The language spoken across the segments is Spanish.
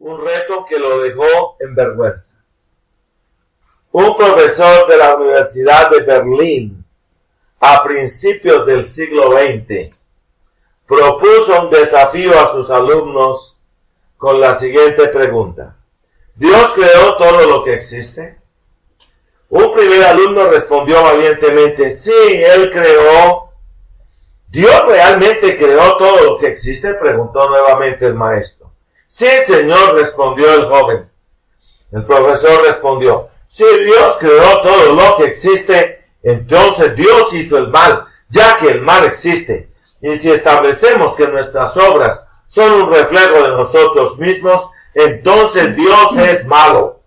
un reto que lo dejó en vergüenza. Un profesor de la Universidad de Berlín, a principios del siglo XX, propuso un desafío a sus alumnos con la siguiente pregunta: ¿Dios creó todo lo que existe? Un primer alumno respondió valientemente: sí, Él creó. ¿Dios realmente creó todo lo que existe?, preguntó nuevamente el maestro. Sí, señor, respondió el joven. El profesor respondió: si Dios creó todo lo que existe, entonces Dios hizo el mal, ya que el mal existe. Y si establecemos que nuestras obras son un reflejo de nosotros mismos, entonces Dios es malo.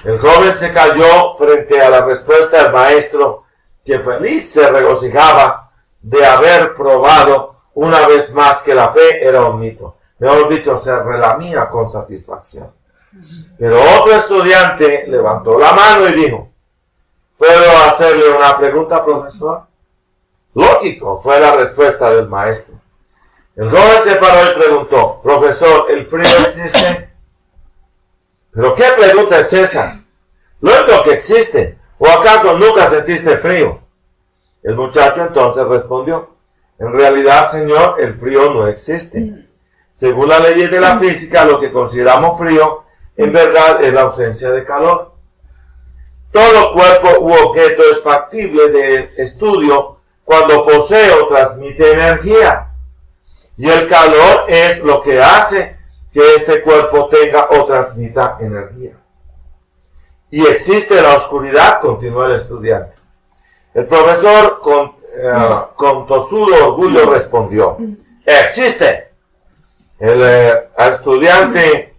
El joven se calló frente a la respuesta del maestro, que feliz se regocijaba de haber probado una vez más que la fe era un mito. Mejor dicho, se relamía con satisfacción. Pero otro estudiante levantó la mano y dijo: ¿puedo hacerle una pregunta, profesor? Lógico, fue la respuesta del maestro. El joven se paró y preguntó: profesor, ¿el frío existe? ¿Pero qué pregunta es esa? ¿Lo es lo que existe? ¿O acaso nunca sentiste frío? El muchacho entonces respondió: en realidad, señor, el frío no existe. Según las leyes de la física, lo que consideramos frío, en verdad, es la ausencia de calor. Todo cuerpo u objeto es factible de estudio cuando posee o transmite energía. Y el calor es lo que hace que este cuerpo tenga o transmita energía. Y existe la oscuridad, continuó el estudiante. El profesor con tosudo orgullo respondió: existe. El estudiante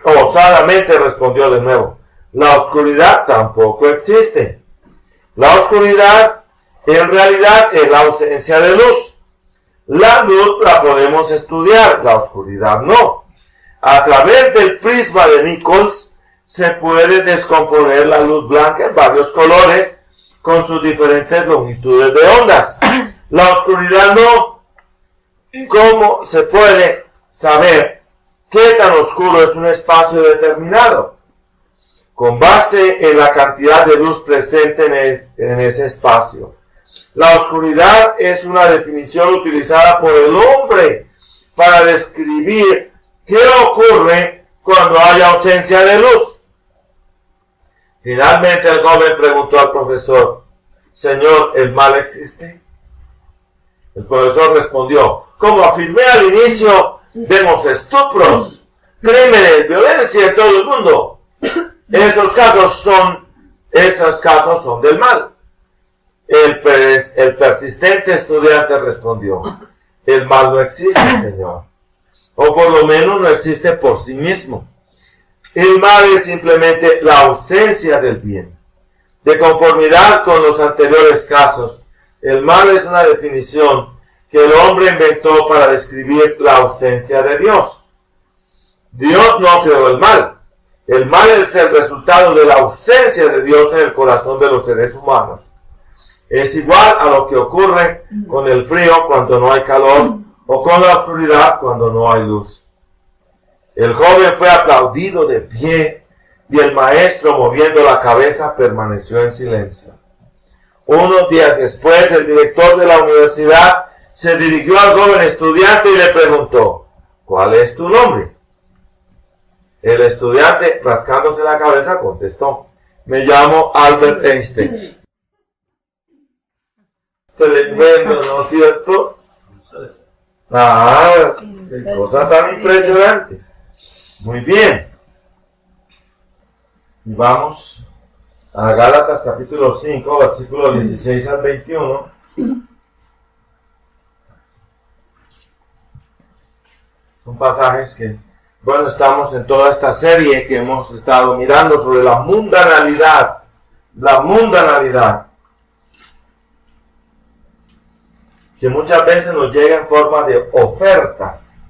osadamente respondió de nuevo: la oscuridad tampoco existe. La oscuridad en realidad es la ausencia de luz. La luz la podemos estudiar, la oscuridad no. A través del prisma de Nichols se puede descomponer la luz blanca en varios colores con sus diferentes longitudes de ondas. La oscuridad no. ¿Cómo se puede saber qué tan oscuro es un espacio determinado? Con base en la cantidad de luz presente en ese espacio. La oscuridad es una definición utilizada por el hombre para describir qué ocurre cuando hay ausencia de luz. Finalmente el joven preguntó al profesor: señor, ¿el mal existe? El profesor respondió: como afirmé al inicio, vemos estupros, crímenes, violencia en todo el mundo. Esos casos son del mal. El persistente estudiante respondió: el mal no existe, señor. O por lo menos no existe por sí mismo. El mal es simplemente la ausencia del bien. De conformidad con los anteriores casos, el mal es una definición que el hombre inventó para describir la ausencia de Dios. Dios no creó el mal. El mal es el resultado de la ausencia de Dios en el corazón de los seres humanos. Es igual a lo que ocurre con el frío cuando no hay calor o con la oscuridad cuando no hay luz. El joven fue aplaudido de pie y el maestro, moviendo la cabeza, permaneció en silencio. Unos días después, el director de la universidad se dirigió al joven estudiante y le preguntó: ¿cuál es tu nombre? El estudiante, rascándose la cabeza, contestó: me llamo Albert Einstein. Tremendo, ¿no es cierto? Ah, qué cosa tan impresionante. Muy bien. Y vamos a Gálatas capítulo 5, versículos 16 al 21. Son pasajes que, bueno, estamos en toda esta serie que hemos estado mirando sobre la mundanalidad. La mundanalidad. Que muchas veces nos llega en forma de ofertas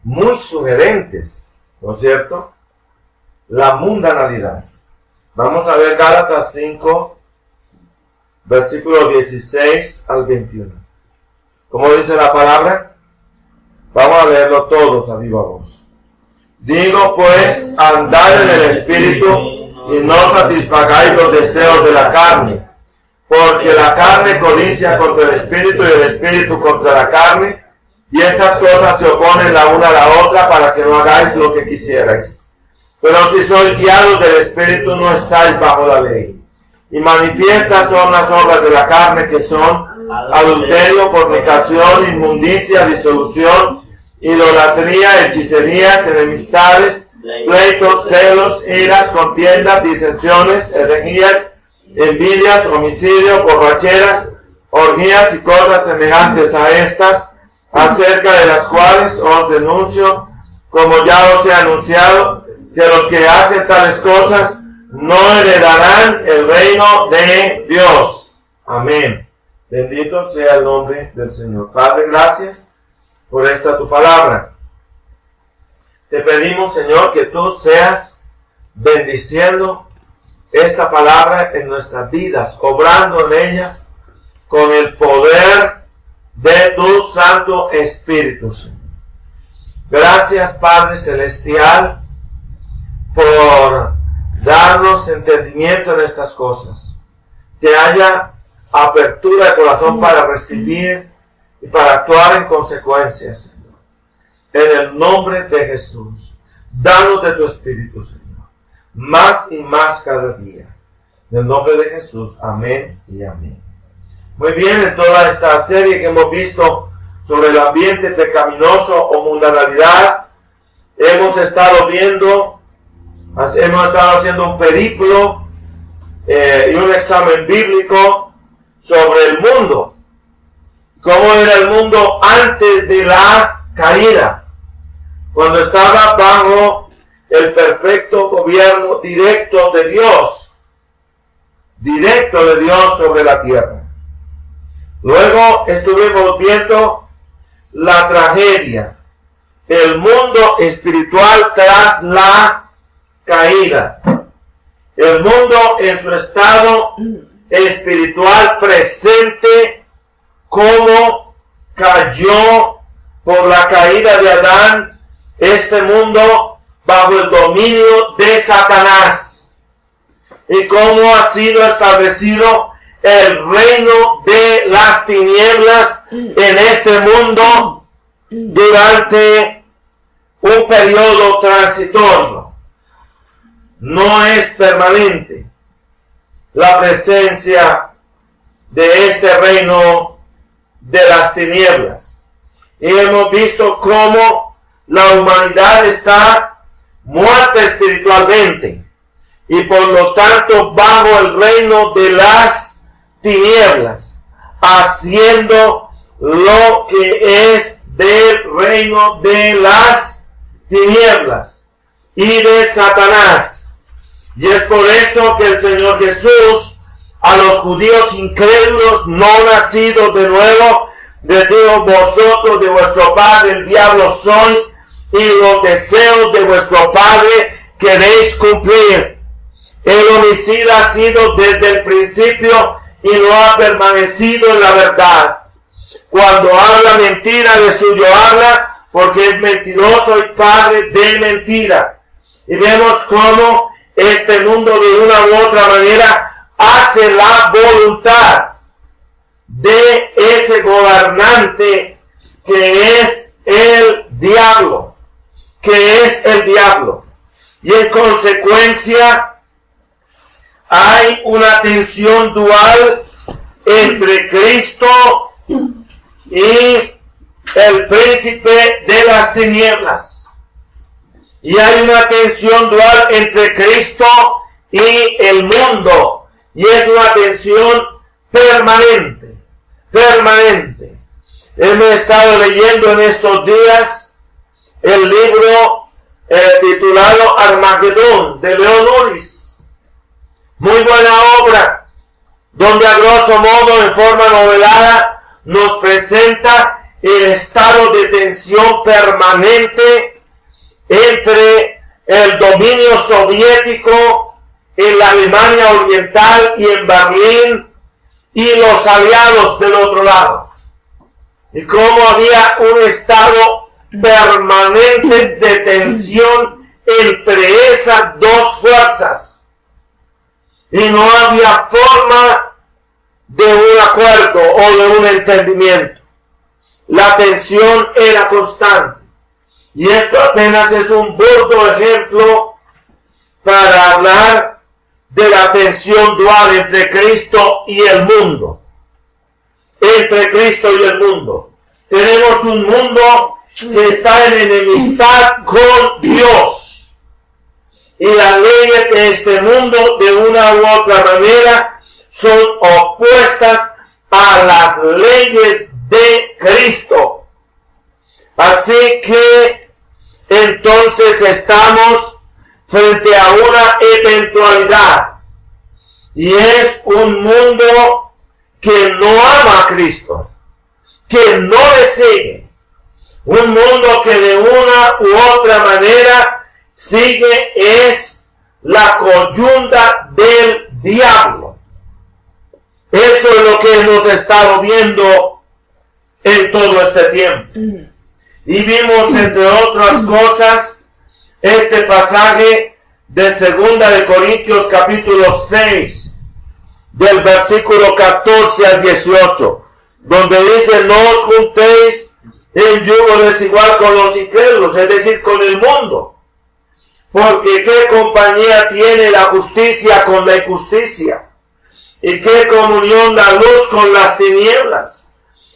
muy sugerentes, ¿no es cierto? La mundanalidad. Vamos a ver Gálatas 5, versículos 16 al 21. ¿Cómo dice la palabra? Vamos a leerlo todos a viva voz. Digo pues, andad en el Espíritu y no satisfagáis los deseos de la carne, porque la carne codicia contra el Espíritu y el Espíritu contra la carne, y estas cosas se oponen la una a la otra para que no hagáis lo que quisierais. Pero si sois guiados del Espíritu, no estáis bajo la ley. Y manifiestas son las obras de la carne, que son adulterio, fornicación, inmundicia, disolución, idolatría, hechicerías, enemistades, pleitos, celos, iras, contiendas, disensiones, herejías, envidias, homicidios, borracheras, orgías y cosas semejantes a estas, acerca de las cuales os denuncio, como ya os he anunciado, que los que hacen tales cosas no heredarán el reino de Dios. Amén. Bendito sea el nombre del Señor. Padre, gracias por esta tu palabra. Te pedimos, Señor, que tú seas bendiciendo esta palabra en nuestras vidas, obrando en ellas con el poder de tu Santo Espíritu, Señor. Gracias, Padre Celestial, por darnos entendimiento en estas cosas. Que haya apertura de corazón para recibir y para actuar en consecuencia, Señor. En el nombre de Jesús, danos de tu Espíritu, Señor, más y más cada día. En el nombre de Jesús, amén y amén. Muy bien, en toda esta serie que hemos visto sobre el ambiente pecaminoso o mundanalidad, hemos estado haciendo un periplo y un examen bíblico sobre el mundo. ¿Cómo era el mundo antes de la caída? Cuando estaba bajo el perfecto gobierno directo de Dios sobre la tierra. Luego estuvimos viendo la tragedia, el mundo espiritual tras la caída, el mundo en su estado espiritual presente, como cayó por la caída de Adán, este mundo bajo el dominio de Satanás, y cómo ha sido establecido el reino de las tinieblas en este mundo durante un periodo transitorio. No es permanente la presencia de este reino de las tinieblas. Y hemos visto cómo la humanidad está muerta espiritualmente y por lo tanto bajo el reino de las tinieblas, haciendo lo que es del reino de las tinieblas y de Satanás. Y es por eso que el Señor Jesús a los judíos incrédulos no nacidos de nuevo les dijo: vosotros de vuestro padre el diablo sois, y los deseos de vuestro padre queréis cumplir. El homicida ha sido desde el principio y no ha permanecido en la verdad. Cuando habla mentira, de suyo habla, porque es mentiroso y padre de mentira. Y vemos cómo este mundo de una u otra manera hace la voluntad de ese gobernante que es el diablo. Y en consecuencia hay una tensión dual entre Cristo y el príncipe de las tinieblas. Y hay una tensión dual entre Cristo y el mundo. Y es una tensión permanente. Hemos estado leyendo en estos días el libro titulado Armagedón de Leon Uris. Muy buena obra, donde a grosso modo, en forma novelada, nos presenta el estado de tensión permanente entre el dominio soviético en la Alemania Oriental y en Berlín y los aliados del otro lado. Y cómo había un estado permanente de tensión entre esas dos fuerzas. Y no había forma de un acuerdo o de un entendimiento. La tensión era constante. Y esto apenas es un burdo ejemplo para hablar de la tensión dual entre Cristo y el mundo. Entre Cristo y el mundo. Tenemos un mundo que está en enemistad con Dios. Y las leyes de este mundo, de una u otra manera, son opuestas a las leyes de Cristo. Así que entonces estamos frente a una eventualidad. Y es un mundo que no ama a Cristo, que no le sigue. Un mundo que de una u otra manera sigue es la coyunda del diablo. Eso es lo que hemos estado viendo en todo este tiempo. Y vimos, entre otras cosas, este pasaje de 2 de Corintios capítulo 6, del versículo 14 al 18, donde dice: no os juntéis en yugo desigual con los incrédulos, es decir, con el mundo. Porque ¿qué compañía tiene la justicia con la injusticia? ¿Y qué comunión la luz con las tinieblas?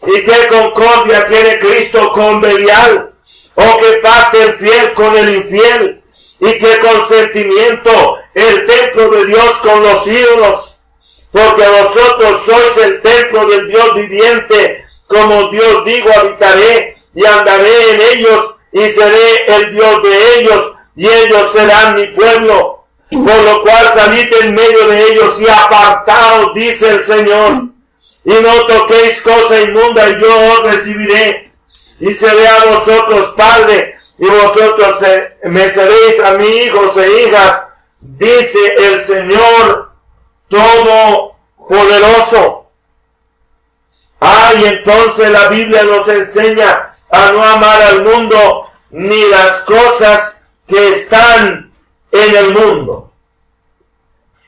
¿Y qué concordia tiene Cristo con Belial? ¿O qué parte el fiel con el infiel? ¿Y qué consentimiento el templo de Dios con los ídolos? Porque vosotros sois el templo del Dios viviente. Como Dios digo, habitaré y andaré en ellos y seré el Dios de ellos y ellos serán mi pueblo. Por lo cual salid en medio de ellos y apartaos, dice el Señor. Y no toquéis cosa inmunda y yo os recibiré. Y seré a vosotros padre y vosotros me seréis a mí hijos e hijas, dice el Señor Todopoderoso. Y entonces la Biblia nos enseña a no amar al mundo ni las cosas que están en el mundo.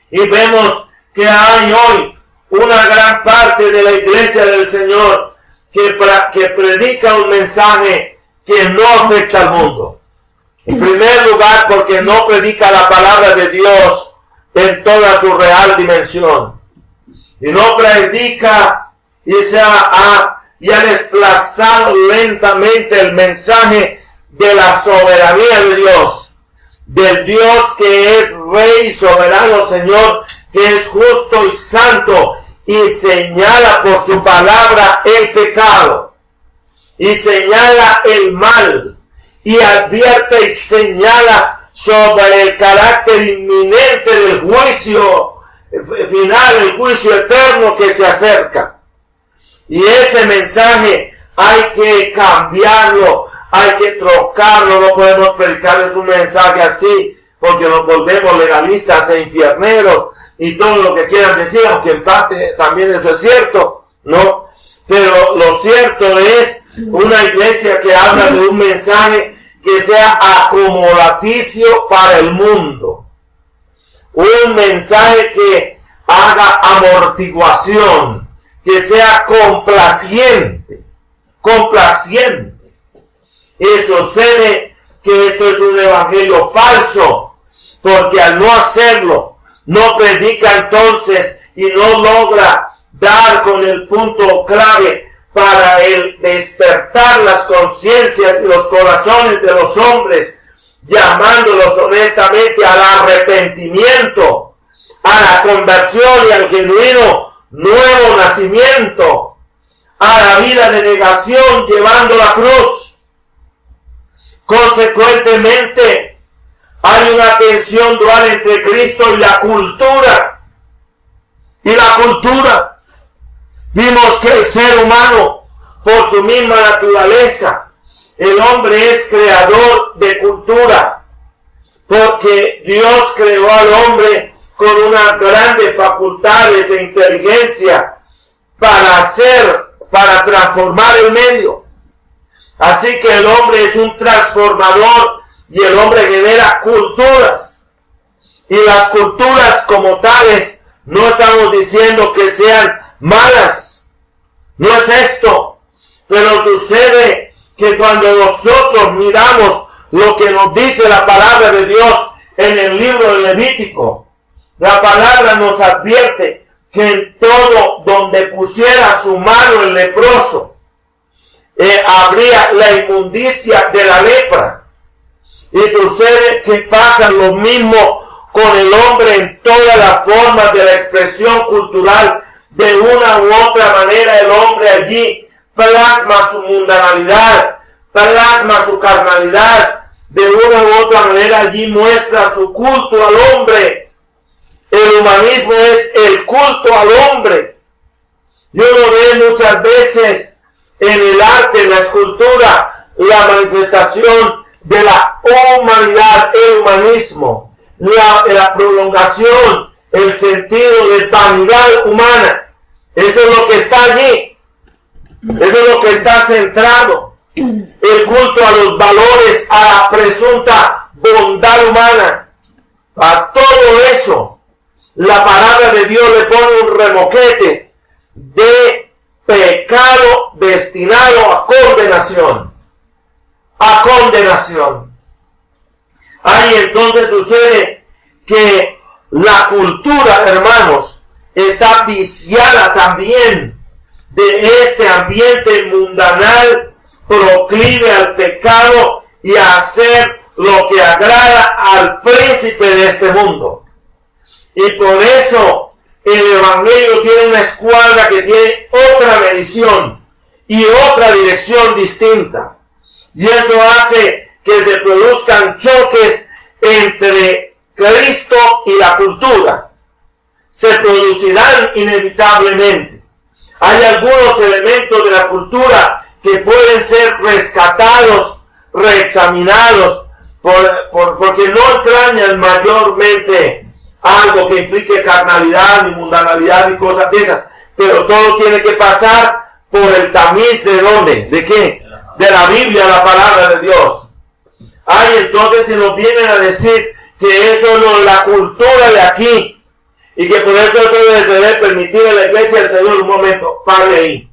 Y vemos que hay hoy una gran parte de la iglesia del Señor que predica un mensaje que no afecta al mundo. En primer lugar, porque no predica la palabra de Dios en toda su real dimensión. Y no predica y ha desplazado lentamente el mensaje de la soberanía de Dios. Del Dios que es Rey, soberano, Señor, que es justo y santo, y señala por su palabra el pecado, y señala el mal, y advierte y señala sobre el carácter inminente del juicio final, el juicio eterno que se acerca. Y ese mensaje hay que cambiarlo, hay que trocarlo, no podemos predicarles un mensaje así, porque nos volvemos legalistas e infierneros, y todo lo que quieran decir, aunque en parte también eso es cierto, ¿no? Pero lo cierto es una iglesia que habla de un mensaje que sea acomodaticio para el mundo. Un mensaje que haga amortiguación, que sea complaciente. Y sucede que esto es un evangelio falso, porque al no hacerlo, no predica entonces y no logra dar con el punto clave para el despertar las conciencias y los corazones de los hombres, llamándolos honestamente al arrepentimiento, a la conversión y al genuino nuevo nacimiento, a la vida de negación llevando la cruz. Consecuentemente, hay una tensión dual entre Cristo y la cultura. Vimos que el ser humano, por su misma naturaleza, el hombre es creador de cultura, porque Dios creó al hombre con unas grandes facultades e inteligencia para transformar el medio. Así que el hombre es un transformador y el hombre genera culturas. Y las culturas como tales no estamos diciendo que sean malas. No es esto. Pero sucede que cuando nosotros miramos lo que nos dice la palabra de Dios en el libro de Levítico, la palabra nos advierte que en todo donde pusiera su mano el leproso, habría la inmundicia de la lepra. Y sucede que pasa lo mismo con el hombre en todas las formas de la expresión cultural. De una u otra manera el hombre allí plasma su mundanalidad, plasma su carnalidad. De una u otra manera allí muestra su culto al hombre. El humanismo es el culto al hombre. Y uno ve muchas veces en el arte, en la escultura, la manifestación de la humanidad, el humanismo, la prolongación, el sentido de vanidad humana. Eso es lo que está allí. Eso es lo que está centrado. El culto a los valores, a la presunta bondad humana. A todo eso, la palabra de Dios le pone un remoquete de pecado destinado a condenación. A condenación. Ahí entonces sucede que la cultura, hermanos, está viciada también de este ambiente mundanal, proclive al pecado y a hacer lo que agrada al príncipe de este mundo. Y por eso el Evangelio tiene una escuadra que tiene otra medición y otra dirección distinta. Y eso hace que se produzcan choques entre Cristo y la cultura. Se producirán inevitablemente. Hay algunos elementos de la cultura que pueden ser rescatados, reexaminados, porque no entrañan mayormente algo que implique carnalidad, ni mundanalidad, ni cosas de esas. Pero todo tiene que pasar por el tamiz de ¿dónde? ¿De qué? De la Biblia, la palabra de Dios. Entonces se nos vienen a decir que eso no es la cultura de aquí y que por eso se debe permitir en la iglesia del Señor. Un momento, pare ahí.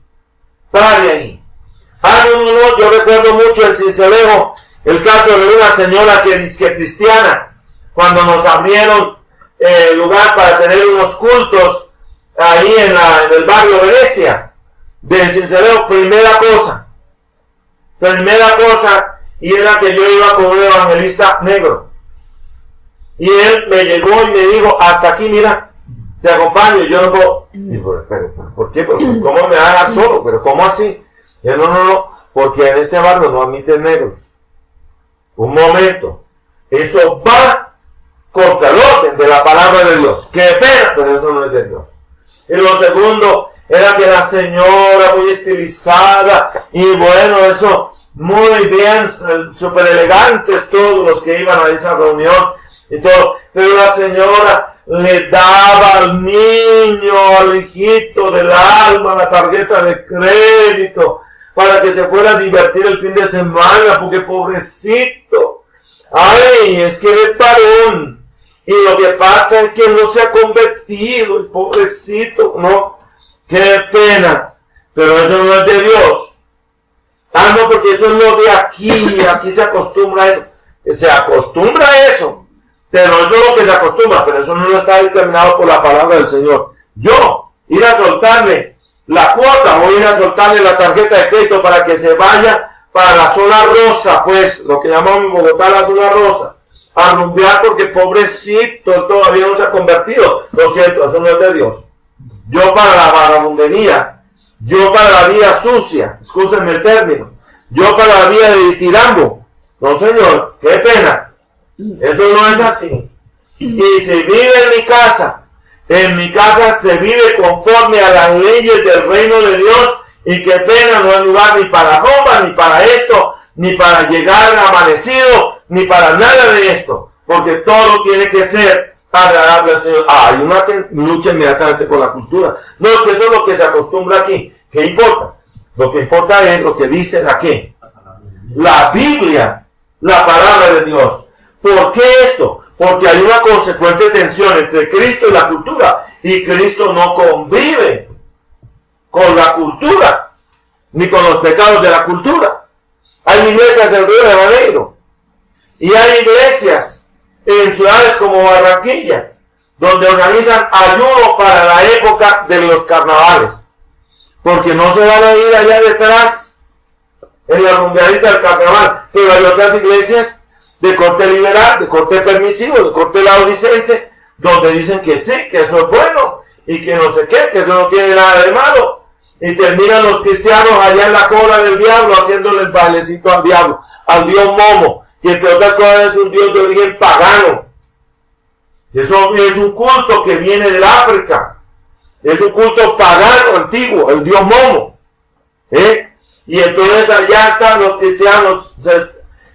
No, yo recuerdo mucho en Sincelejo el caso de una señora que es cristiana, cuando nos abrieron lugar para tener unos cultos ahí en el barrio Venecia de Sincelejo. Primera cosa, y era que yo iba con un evangelista negro. Y él me llegó y me dijo, hasta aquí, mira, te acompaño. Y yo no puedo. Digo, ¿por qué? ¿Cómo me va a dejar solo? ¿Pero cómo así? Y él, no, porque en este barrio no admiten negros. Un momento. Eso va contra el orden de la palabra de Dios. ¡Qué pena! Pero eso no es de Dios. Y lo segundo era que la señora muy estilizada y bueno, eso muy bien, súper elegantes todos los que iban a esa reunión y todo, pero la señora le daba al niño, al hijito del alma, la tarjeta de crédito para que se fuera a divertir el fin de semana, porque pobrecito, es que es varón, y lo que pasa es que no se ha convertido, el pobrecito, no, qué pena, pero eso no es de Dios. No, porque eso es lo de aquí se acostumbra a eso. Se acostumbra a eso, pero eso es lo que se acostumbra, pero eso no está determinado por la palabra del Señor. Yo, ir a soltarle la cuota o ir a soltarle la tarjeta de crédito para que se vaya para la zona rosa, pues, lo que llamamos en Bogotá la zona rosa, a rumbear porque pobrecito, todavía no se ha convertido. Lo siento, eso no es de Dios. Yo para la vagabundería, yo para la vida sucia, escúsenme el término, yo para la vida de tirambo, no señor, qué pena, eso no es así. Y si vive en mi casa se vive conforme a las leyes del reino de Dios, y qué pena, no hay lugar ni para ropa, ni para esto, ni para llegar amanecido, ni para nada de esto, porque todo tiene que ser agradable al Señor. Hay una lucha inmediatamente con la cultura. No, es que eso es lo que se acostumbra aquí. ¿Qué importa? Lo que importa es lo que dice aquí. la Biblia, la palabra de Dios. ¿Por qué esto? Porque hay una consecuente tensión entre Cristo y la cultura, y Cristo no convive con la cultura, ni con los pecados de la cultura. Hay iglesias en Río de Janeiro, y hay iglesias en ciudades como Barranquilla, donde organizan ayuno para la época de los carnavales, porque no se van a ir allá detrás en la rumbeadita del carnaval. Pero hay otras iglesias de corte liberal, de corte permisivo, de corte laodicense, donde dicen que sí, que eso es bueno, y que no sé qué, que eso no tiene nada de malo, y terminan los cristianos allá en la cola del diablo haciéndole el bailecito al diablo, al dios Momo, que entre otras cosas es un dios de origen pagano. Eso es un culto que viene del África, es un culto pagano antiguo, el dios Momo, y entonces allá están los cristianos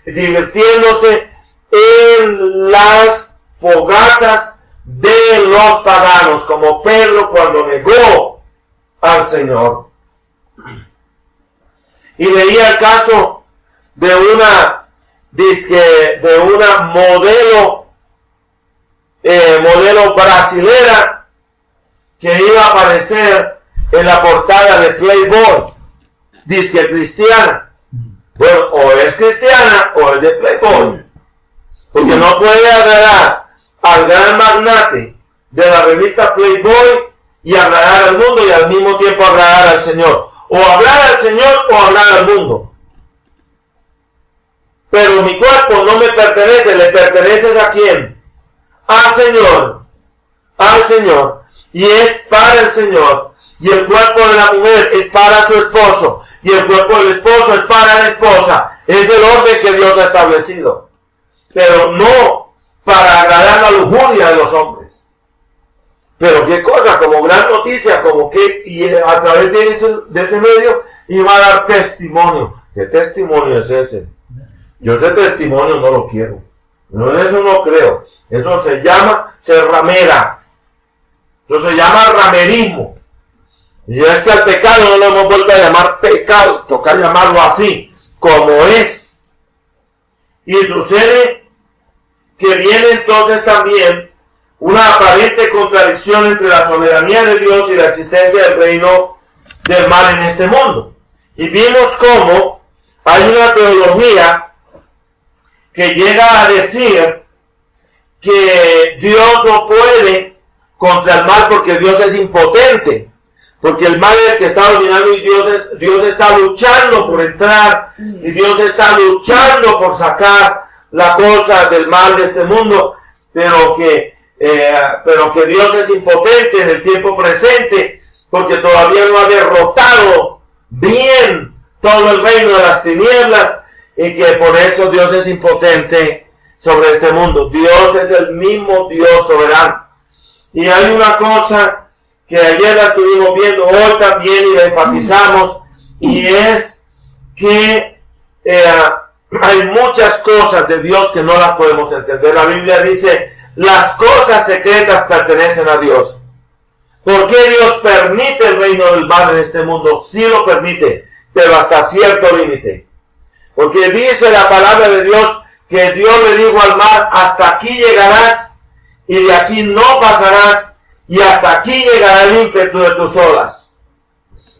divirtiéndose en las fogatas de los paganos, como Pedro cuando negó al Señor. Y leía el caso de una modelo brasilera que iba a aparecer en la portada de Playboy, disque cristiana. Bueno, o es cristiana o es de Playboy, porque no puede agradar al gran magnate de la revista Playboy y agradar al mundo y al mismo tiempo agradar al Señor. O hablar al Señor o hablar al mundo. Pero mi cuerpo no me pertenece, ¿le perteneces a quién? Al Señor. Al Señor. Y es para el Señor. Y el cuerpo de la mujer es para su esposo. Y el cuerpo del esposo es para la esposa. Es el orden que Dios ha establecido. Pero no para agradar la lujuria de los hombres. Pero qué cosa, como gran noticia, como que y a través de ese medio iba a dar testimonio. ¿Qué testimonio es ese? Yo ese testimonio no lo quiero. No, eso no creo. Eso se llama ser ramera. Eso se llama ramerismo. Y es que al pecado no lo hemos vuelto a llamar pecado, toca llamarlo así, como es. Y sucede que viene entonces también una aparente contradicción entre la soberanía de Dios y la existencia del reino del mal en este mundo. Y vimos cómo hay una teología que llega a decir que Dios no puede contra el mal porque Dios es impotente. Porque el mal es el que está dominando y Dios está luchando por entrar y Dios está luchando por sacar la cosa del mal de este mundo, pero que Dios es impotente en el tiempo presente porque todavía no ha derrotado bien todo el reino de las tinieblas y que por eso Dios es impotente sobre este mundo. Dios es el mismo Dios soberano. Y hay una cosa que ayer la estuvimos viendo, hoy también y la enfatizamos, y es que hay muchas cosas de Dios que no las podemos entender. La Biblia dice, las cosas secretas pertenecen a Dios. ¿Por qué Dios permite el reino del mal en este mundo? Sí lo permite, pero hasta cierto límite. Porque dice la palabra de Dios que Dios le dijo al mar, hasta aquí llegarás y de aquí no pasarás, y hasta aquí llegará el ímpetu de tus olas.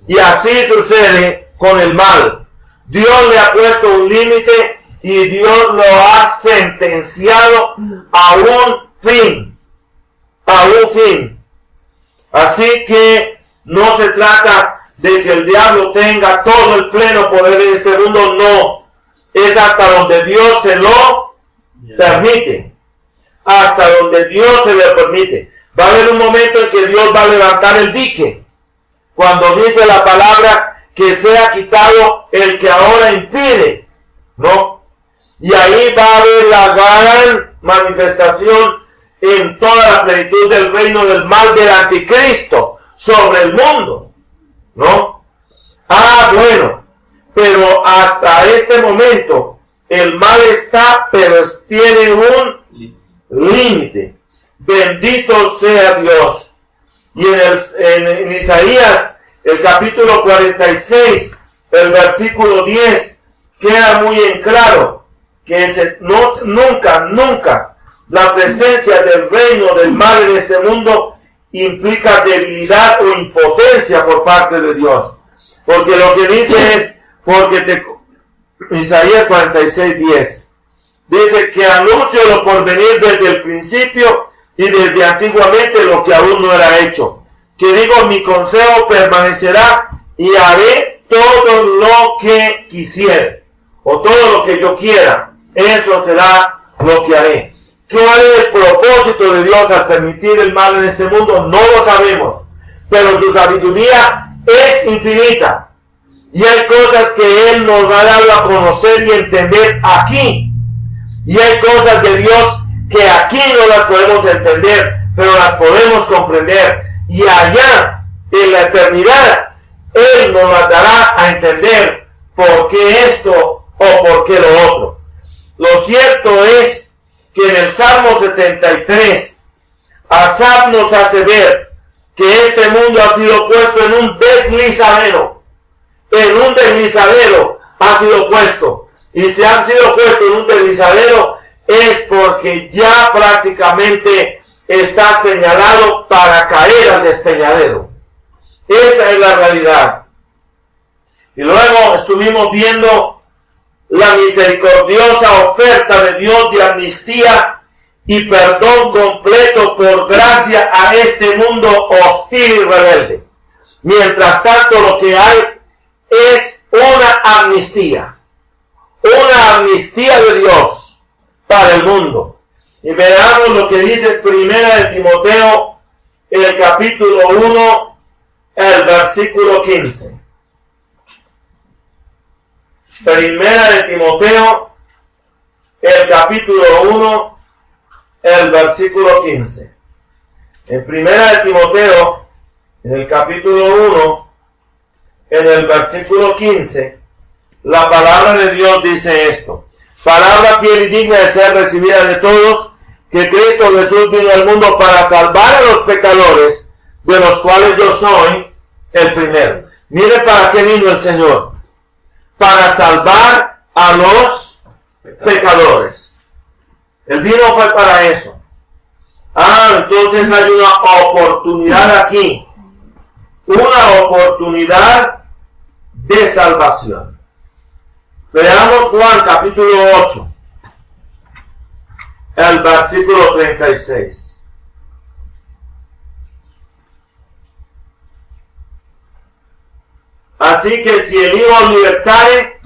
Y así sucede con el mal. Dios le ha puesto un límite y Dios lo ha sentenciado a un fin. A un fin. Así que no se trata de que el diablo tenga todo el pleno poder en este mundo, no. Es hasta donde Dios se lo permite. Hasta donde Dios se le permite. Va a haber un momento en que Dios va a levantar el dique. Cuando dice la palabra que sea quitado el que ahora impide. ¿No? Y ahí va a haber la gran manifestación en toda la plenitud del reino del mal del anticristo sobre el mundo. ¿No? Bueno. Pero hasta este momento el mal está, pero tiene un límite. Bendito sea Dios. Y en Isaías, el capítulo 46, el versículo 10, queda muy en claro que nunca la presencia del reino del mal en este mundo implica debilidad o impotencia por parte de Dios. Porque lo que dice es, Isaías 46:10, dice que anuncio lo por venir desde el principio y desde antiguamente lo que aún no era hecho. Que digo, mi consejo permanecerá y haré todo lo que quisiere, o todo lo que yo quiera, eso será lo que haré. ¿Cuál es el propósito de Dios al permitir el mal en este mundo? No lo sabemos, pero su sabiduría es infinita. Y hay cosas que Él nos ha dado a conocer y entender aquí. Y hay cosas de Dios que aquí no las podemos entender, pero las podemos comprender. Y allá, en la eternidad, Él nos las dará a entender por qué esto o por qué lo otro. Lo cierto es que en el Salmo 73, Asaf nos hace ver que este mundo ha sido puesto en un deslizadero. En un deslizadero ha sido puesto. Y si han sido puestos en un deslizadero es porque ya prácticamente está señalado para caer al despeñadero. Esa es la realidad. Y luego estuvimos viendo la misericordiosa oferta de Dios de amnistía y perdón completo por gracia a este mundo hostil y rebelde. Mientras tanto, lo que hay es una amnistía de Dios para el mundo. Y veamos lo que dice Primera de Timoteo en el capítulo 1, el versículo 15. Primera de Timoteo, el capítulo 1, el versículo 15. En Primera de Timoteo, en el capítulo 1, en el versículo 15, la palabra de Dios dice esto: palabra fiel y digna de ser recibida de todos, que Cristo Jesús vino al mundo para salvar a los pecadores, de los cuales yo soy el primero. Mire para qué vino el Señor: para salvar a los pecadores. El vino fue para eso. Entonces hay una oportunidad aquí, una oportunidad de salvación. Veamos Juan capítulo 8, el versículo 36. Así que si el Hijo os libertare,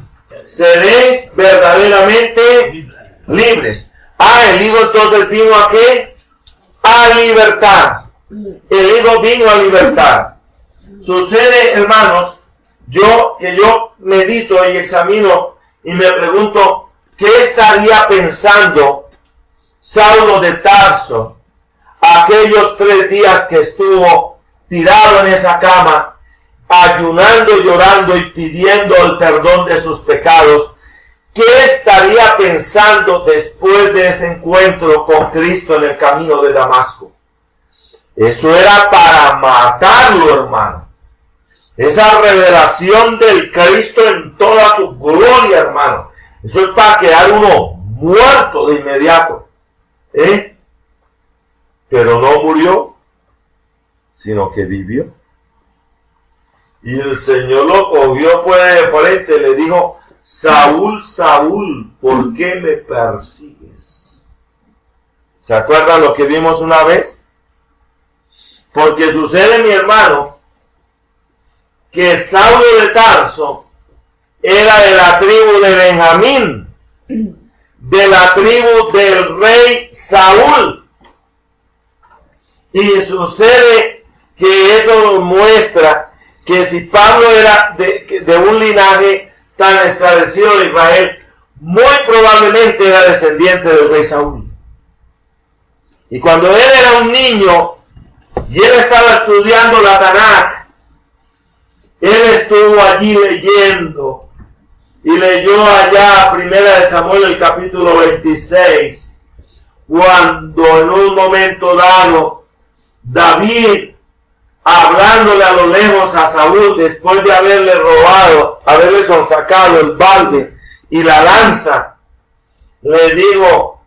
seréis verdaderamente libres. El Hijo entonces vino ¿a qué? A libertar. El Hijo vino a libertar. Sucede, hermanos, yo medito y examino y me pregunto, ¿qué estaría pensando Saulo de Tarso aquellos 3 días que estuvo tirado en esa cama, ayunando, llorando y pidiendo el perdón de sus pecados? ¿Qué estaría pensando después de ese encuentro con Cristo en el camino de Damasco? Eso era para matarlo, hermano. Esa revelación del Cristo en toda su gloria, hermano. Eso es para quedar uno muerto de inmediato. Pero no murió, sino que vivió. Y el Señor lo cogió, fue de frente, le dijo: Saúl, Saúl, ¿por qué me persigues? ¿Se acuerdan lo que vimos una vez? Porque sucede, mi hermano, que Saulo de Tarso era de la tribu de Benjamín, de la tribu del rey Saúl. Y sucede que eso nos muestra que si Pablo era de un linaje tan esclarecido de Israel, muy probablemente era descendiente del rey Saúl. Y cuando él era un niño y él estaba estudiando la Tanakh, él estuvo allí leyendo y leyó allá Primera de Samuel el capítulo 26, cuando en un momento dado David, hablándole a lo lejos a Saúl, después de haberle robado, haberle sonsacado el balde y la lanza, le dijo: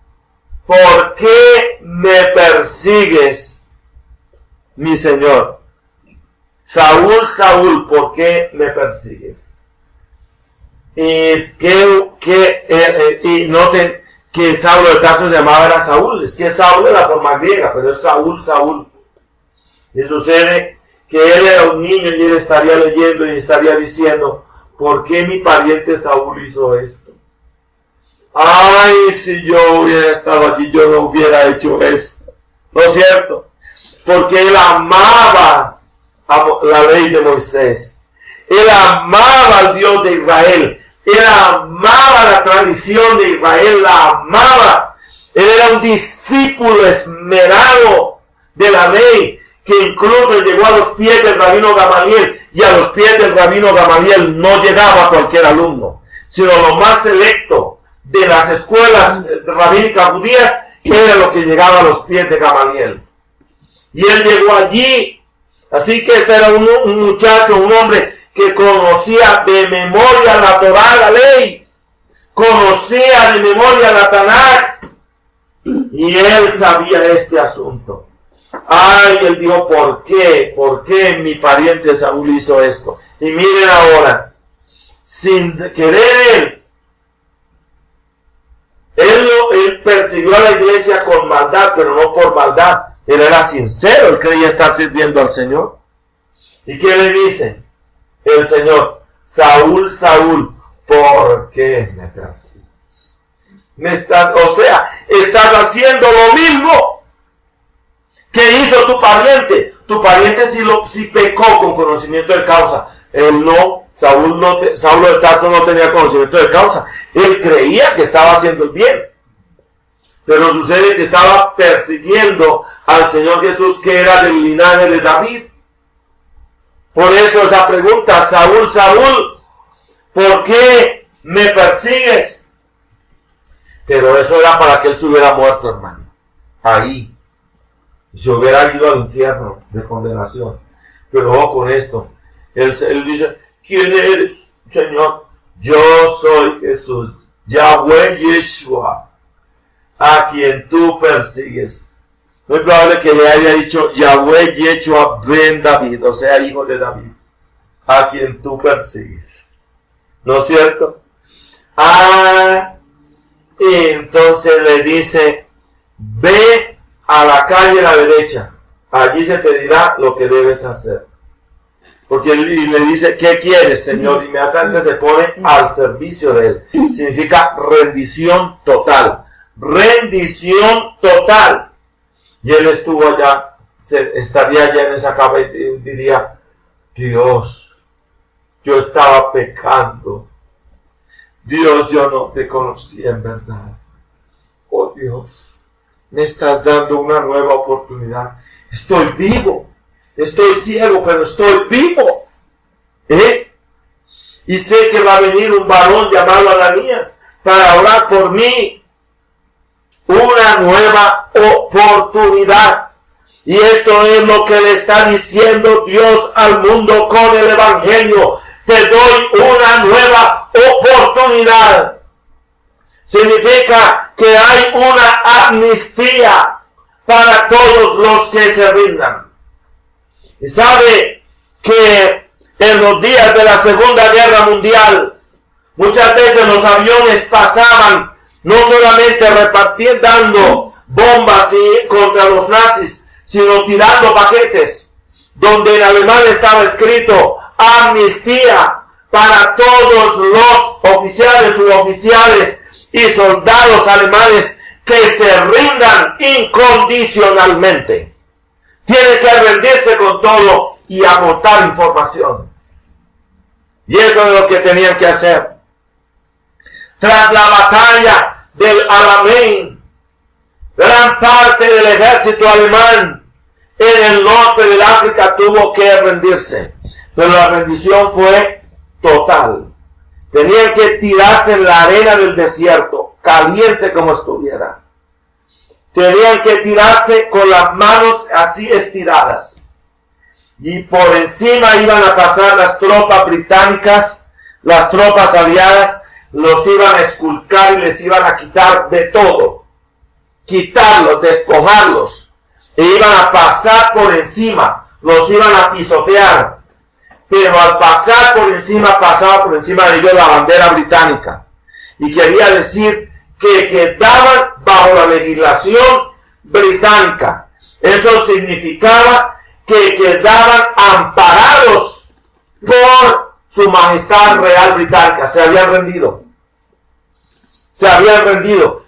¿por qué me persigues, mi señor? Saúl, Saúl, ¿por qué me persigues? Y noten que Saulo de Tarso se llamaba era Saúl. Es que Saulo es la forma griega, pero es Saúl, Saúl. Y sucede que él era un niño y él estaría leyendo y estaría diciendo: ¿por qué mi pariente Saúl hizo esto? Ay, si yo hubiera estado allí, yo no hubiera hecho esto. ¿No es cierto? Porque él amaba la ley de Moisés. Él amaba al Dios de Israel. Él amaba la tradición de Israel. La amaba. Él era un discípulo esmerado de la ley, que incluso llegó a los pies del rabino Gamaliel. Y a los pies del rabino Gamaliel no llegaba cualquier alumno, sino lo más selecto de las escuelas rabínicas judías era lo que llegaba a los pies de Gamaliel. Y él llegó allí. Así que este era un muchacho, un hombre que conocía de memoria la Torá, la ley, conocía de memoria la Tanaj, y él sabía este asunto. Ay, él dijo: ¿por qué? ¿Por qué mi pariente Saúl hizo esto? Y miren ahora, sin querer él persiguió a la iglesia con maldad, pero no por maldad. Él era sincero, él creía estar sirviendo al Señor. ¿Y qué le dice el Señor? Saúl, Saúl, ¿por qué me persigues? Estás haciendo lo mismo que hizo tu pariente. Tu pariente sí pecó con conocimiento de causa. Él no, Saulo de Tarso no tenía conocimiento de causa. Él creía que estaba haciendo el bien. Pero sucede que estaba persiguiendo al Señor Jesús, que era del linaje de David. Por eso esa pregunta: Saúl, Saúl, ¿por qué me persigues? Pero eso era para que él se hubiera muerto, hermano. Ahí. Y se hubiera ido al infierno de condenación. Pero ojo con esto. Él dice: ¿quién eres, Señor? Yo soy Jesús, Yahweh Yeshua, a quien tú persigues. Muy probable que le haya dicho Yahweh Yeshua ben David, o sea, hijo de David, a quien tú persigues. ¿No es cierto? Y entonces le dice: ve a la calle a la derecha, allí se te dirá lo que debes hacer. Porque y le dice: ¿qué quieres, Señor? Inmediatamente se pone al servicio de él. Significa rendición total. Rendición total. Y él estuvo allá, estaría allá en esa cama y diría: Dios, yo estaba pecando. Dios, yo no te conocí en verdad. Oh Dios, me estás dando una nueva oportunidad. Estoy vivo. Estoy ciego, pero estoy vivo. Y sé que va a venir un varón llamado Ananías para orar por mí. Una nueva oportunidad. Y esto es lo que le está diciendo Dios al mundo con el Evangelio. Te doy una nueva oportunidad. Significa que hay una amnistía para todos los que se rindan. Y sabe que en los días de la Segunda Guerra Mundial, muchas veces los aviones pasaban no solamente repartiendo, dando bombas contra los nazis, sino tirando paquetes, donde en alemán estaba escrito: amnistía para todos los oficiales, suboficiales y soldados alemanes que se rindan incondicionalmente. Tiene que rendirse con todo y aportar información. Y eso es lo que tenían que hacer. Tras la batalla del Alamein, gran parte del ejército alemán en el norte del África tuvo que rendirse. Pero la rendición fue total. Tenían que tirarse en la arena del desierto, caliente como estuviera. Tenían que tirarse con las manos así estiradas. Y por encima iban a pasar las tropas británicas, las tropas aliadas, los iban a esculcar y les iban a quitar de todo. Quitarlos, despojarlos. E iban a pasar por encima, los iban a pisotear. Pero al pasar por encima, pasaba por encima de ellos la bandera británica. Y quería decir que quedaban bajo la legislación británica. Eso significaba que quedaban amparados por su majestad real británica. Se habían rendido.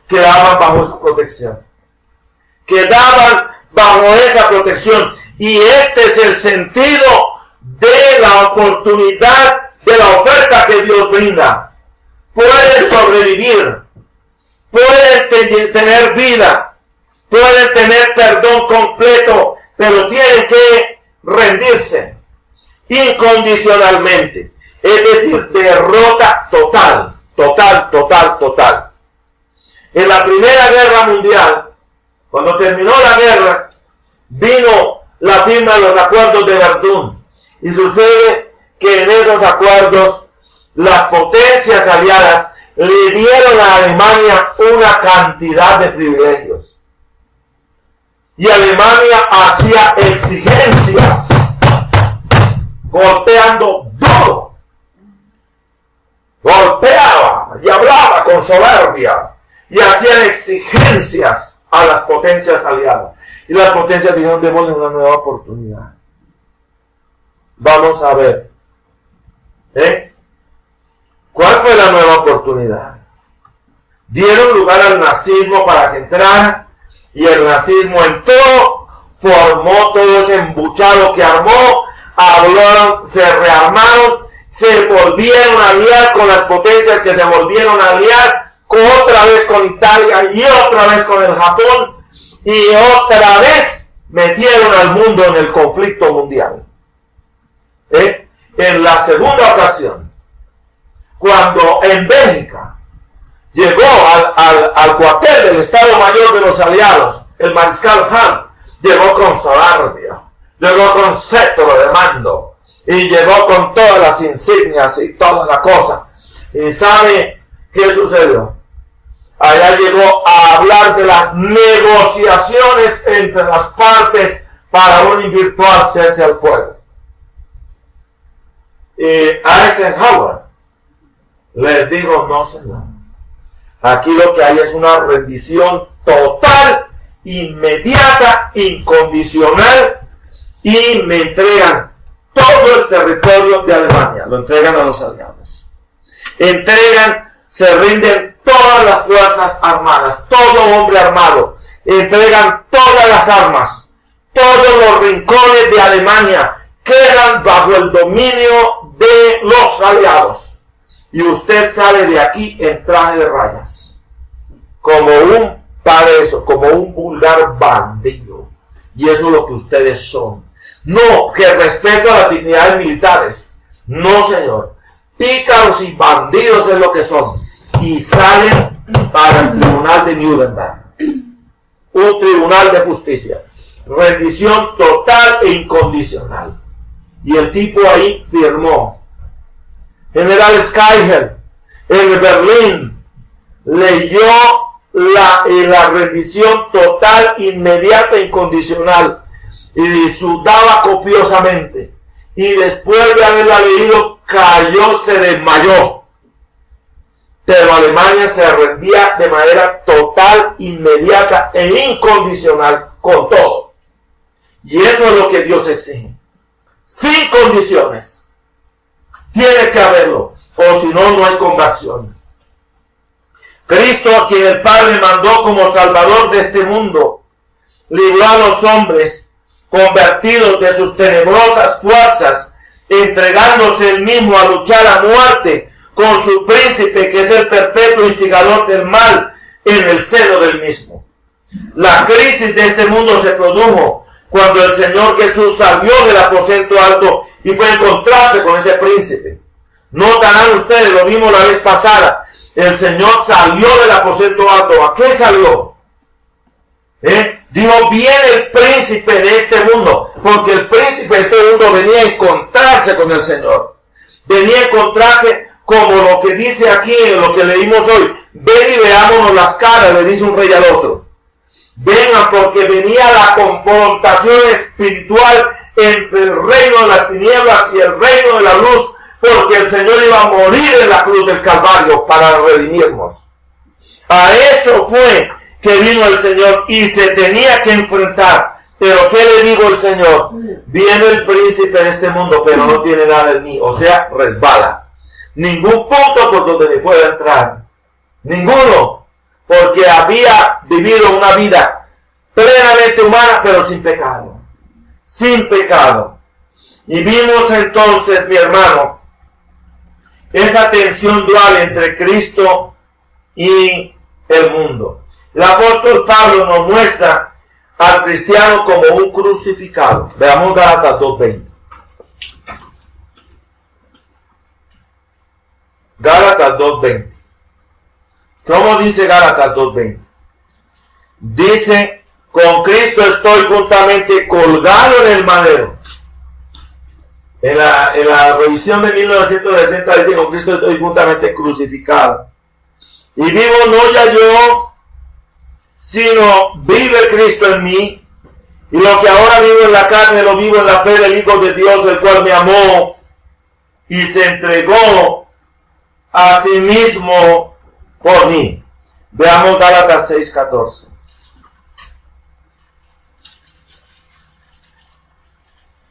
Quedaban bajo esa protección. Quedaban bajo esa protección. Y este es el sentido de la oportunidad, de la oferta que Dios brinda. Pueden sobrevivir, pueden tener vida, pueden tener perdón completo, pero tienen que rendirse incondicionalmente. Es decir, derrota total. En la Primera Guerra Mundial, cuando terminó la guerra, vino la firma de los acuerdos de Verdún. Y sucede que en esos acuerdos las potencias aliadas le dieron a Alemania una cantidad de privilegios. Y Alemania hacía exigencias, golpeando duro. Golpeaba y hablaba con soberbia. Y hacían exigencias a las potencias aliadas. Y las potencias dijeron, démosle una nueva oportunidad. Vamos a ver. ¿Cuál fue la nueva oportunidad? Dieron lugar al nazismo para que entrara, y el nazismo entró, formó todo ese embuchado que armó, hablaron, se rearmaron, se volvieron a aliar con las potencias que se volvieron a aliar, otra vez con Italia y otra vez con el Japón, y otra vez metieron al mundo en el conflicto mundial. En la segunda ocasión, cuando en Bélgica llegó al cuartel del Estado Mayor de los Aliados, el mariscal Hahn llegó con soberbia, llegó con cetro de mando y llegó con todas las insignias y toda la cosa. ¿Y sabe qué sucedió? Allá llegó a hablar de las negociaciones entre las partes para un virtual cese al fuego. Y Eisenhower les dijo, no señor, aquí lo que hay es una rendición total, inmediata, incondicional, y me entregan todo el territorio de Alemania, lo entregan a los aliados. Se rinden todas las fuerzas armadas, todo hombre armado, entregan todas las armas, todos los rincones de Alemania quedan bajo el dominio de los aliados. Y usted sale de aquí en traje de rayas, como un padezo, como un vulgar bandido. Y eso es lo que ustedes son. No, que respeto a las dignidades militares. No, señor. Pícaros y bandidos es lo que son. Y salen para el tribunal de Nuremberg. Un tribunal de justicia. Rendición total e incondicional. Y el tipo ahí firmó. General Schleicher en Berlín leyó la rendición total, inmediata e incondicional, y sudaba copiosamente, y después de haberla leído cayó, se desmayó. Pero Alemania se rendía de manera total, inmediata e incondicional con todo. Y eso es lo que Dios exige, sin condiciones. Tiene que haberlo, o si no, no hay conversión. Cristo, a quien el Padre mandó como Salvador de este mundo, libró a los hombres convertidos de sus tenebrosas fuerzas, entregándose él mismo a luchar a muerte con su príncipe, que es el perpetuo instigador del mal, en el seno del mismo. La crisis de este mundo se produjo cuando el Señor Jesús salió del aposento alto y fue a encontrarse con ese príncipe. Notarán ustedes, lo vimos la vez pasada, el Señor salió del aposento alto. ¿A qué salió? Dijo, viene el príncipe de este mundo, porque el príncipe de este mundo venía a encontrarse con el Señor. Venía a encontrarse como lo que dice aquí, lo que leímos hoy. Ven y veámonos las caras, le dice un rey al otro. Vengan, porque venía la confrontación espiritual entre el reino de las tinieblas y el reino de la luz, porque el Señor iba a morir en la cruz del Calvario para redimirnos. A eso fue que vino el Señor y se tenía que enfrentar. Pero ¿qué le digo el Señor? Viene el príncipe de este mundo, pero no tiene nada en mí. O sea, resbala. Ningún punto por donde me pueda entrar. Ninguno. Porque había vivido una vida plenamente humana, pero sin pecado. Sin pecado. Y vimos entonces, mi hermano, esa tensión dual entre Cristo y el mundo. El apóstol Pablo nos muestra al cristiano como un crucificado. Veamos Gálatas 2:20. Gálatas 2:20. ¿Cómo dice Gálatas 2:20? Dice, con Cristo estoy juntamente colgado en el madero. En la revisión de 1960 dice, con Cristo estoy juntamente crucificado. Y vivo no ya yo, sino vive Cristo en mí. Y lo que ahora vivo en la carne, lo vivo en la fe del Hijo de Dios, el cual me amó y se entregó a sí mismo por mí. Veamos Gálatas 6:14.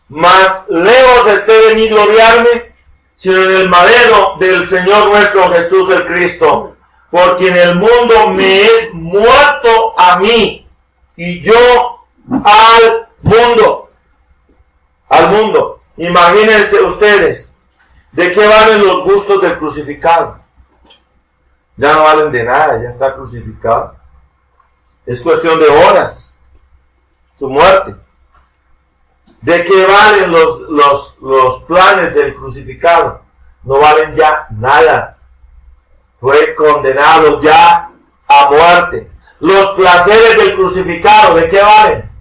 Mas lejos esté de mí gloriarme, sino en el madero del Señor nuestro Jesús el Cristo, por quien el mundo me es muerto a mí, y yo al mundo. Al mundo. Imagínense ustedes, ¿de qué valen los gustos del crucificado? Ya no valen de nada, ya está crucificado. Es cuestión de horas, su muerte. ¿De qué valen los planes del crucificado? No valen ya nada. Fue condenado ya a muerte. Los placeres del crucificado, ¿de qué valen?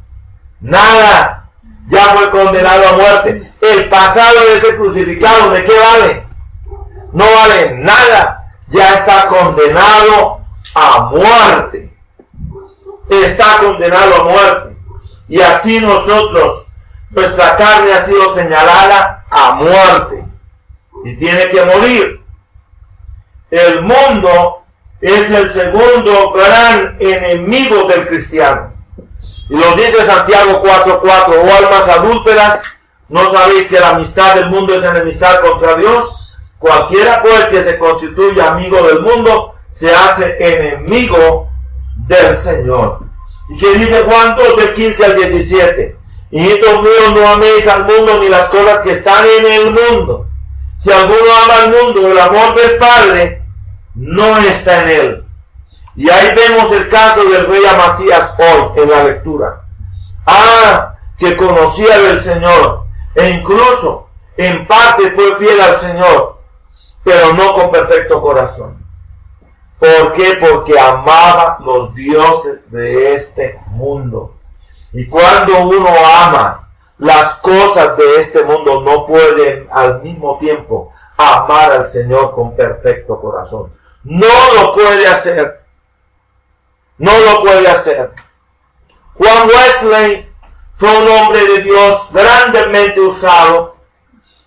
Nada. Ya fue condenado a muerte. El pasado de ese crucificado, ¿de qué vale? No vale nada. Ya está condenado a muerte. Está condenado a muerte. Y así nosotros, nuestra carne ha sido señalada a muerte. Y tiene que morir. El mundo es el segundo gran enemigo del cristiano. Y lo dice Santiago 4:4, oh almas adúlteras, ¿no sabéis que la amistad del mundo es enemistad contra Dios? Cualquiera pues que se constituya amigo del mundo, se hace enemigo del Señor. ¿Y qué dice Juan 2, del 15 al 17? Hijitos míos, no améis al mundo ni las cosas que están en el mundo. Si alguno ama al mundo, el amor del Padre no está en él. Y ahí vemos el caso del rey Amasías hoy en la lectura. Que conocía del Señor e incluso en parte fue fiel al Señor, pero no con perfecto corazón. ¿Por qué? Porque amaba los dioses de este mundo. Y cuando uno ama las cosas de este mundo, no puede al mismo tiempo amar al Señor con perfecto corazón. No lo puede hacer. No lo puede hacer. Juan Wesley fue un hombre de Dios grandemente usado.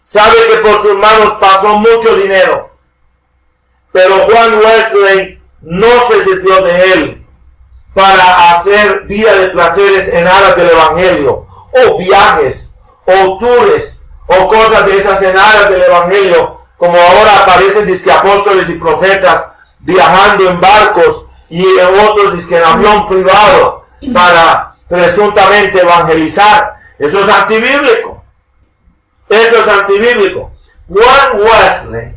Sabe que por sus manos pasó mucho dinero. Pero Juan Wesley no se sirvió de él para hacer vida de placeres en aras del Evangelio, o viajes, o tours, o cosas de esas en aras del Evangelio, como ahora aparecen disque apóstoles y profetas viajando en barcos y en otros disque en avión privado para presuntamente evangelizar. Eso es antibíblico. Eso es antibíblico. Juan Wesley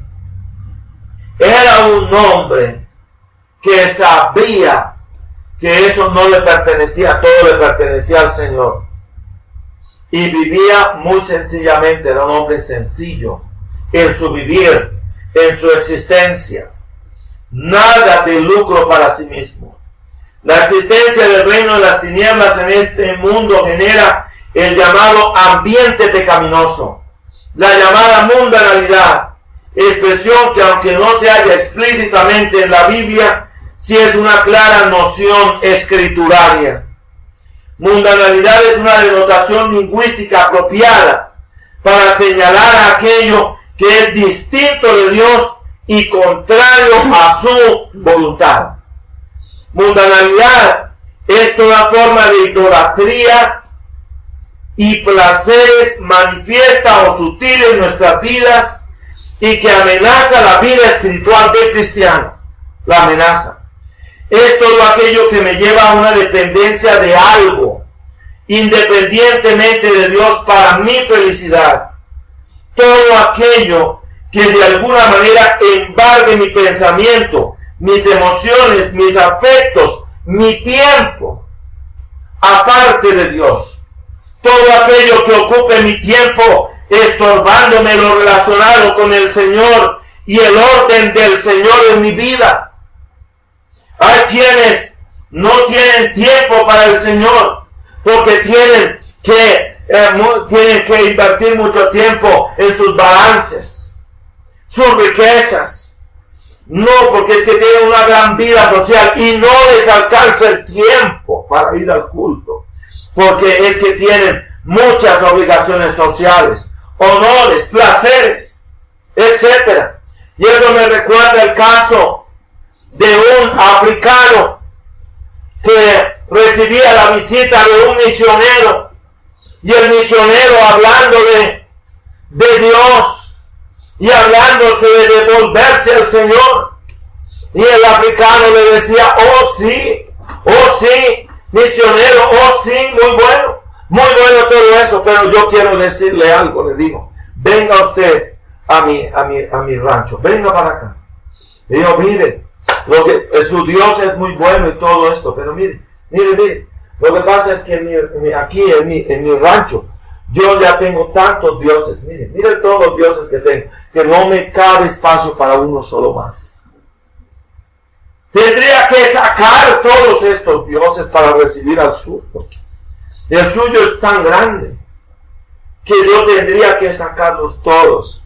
era un hombre que sabía que eso no le pertenecía, todo le pertenecía al Señor. Y vivía muy sencillamente, era un hombre sencillo en su vivir, en su existencia. Nada de lucro para sí mismo. La existencia del reino de las tinieblas en este mundo genera el llamado ambiente pecaminoso, la llamada mundanalidad, expresión que aunque no se halla explícitamente en la Biblia, sí es una clara noción escrituraria. Mundanalidad es una denotación lingüística apropiada para señalar aquello que es distinto de Dios y contrario a su voluntad. Mundanalidad es toda forma de idolatría y placeres manifiesta o sutil en nuestras vidas y que amenaza la vida espiritual del cristiano. La amenaza. Es todo aquello que me lleva a una dependencia de algo, independientemente de Dios para mi felicidad. Todo aquello que de alguna manera embargue mi pensamiento, mis emociones, mis afectos, mi tiempo, aparte de Dios. Todo aquello que ocupe mi tiempo, estorbándome lo relacionado con el Señor y el orden del Señor en mi vida. Hay quienes no tienen tiempo para el Señor porque tienen que invertir mucho tiempo en sus balances, sus riquezas. No, porque es que tienen una gran vida social y no les alcanza el tiempo para ir al culto, porque es que tienen muchas obligaciones sociales, honores, placeres, etc. Y eso me recuerda el caso de un africano que recibía la visita de un misionero, y el misionero hablándole de Dios y hablándose de devolverse al Señor, y el africano le decía: oh sí, misionero, oh sí, muy bueno todo eso, pero yo quiero decirle algo. Le digo: venga usted a mi rancho, venga para acá. Le digo: mire, su Dios es muy bueno y todo esto, pero mire, lo que pasa es que aquí en mi rancho yo ya tengo tantos dioses. Mire todos los dioses que tengo, que no me cabe espacio para uno solo más. Tendría que sacar todos estos dioses para recibir al suyo. El suyo es tan grande que yo tendría que sacarlos todos.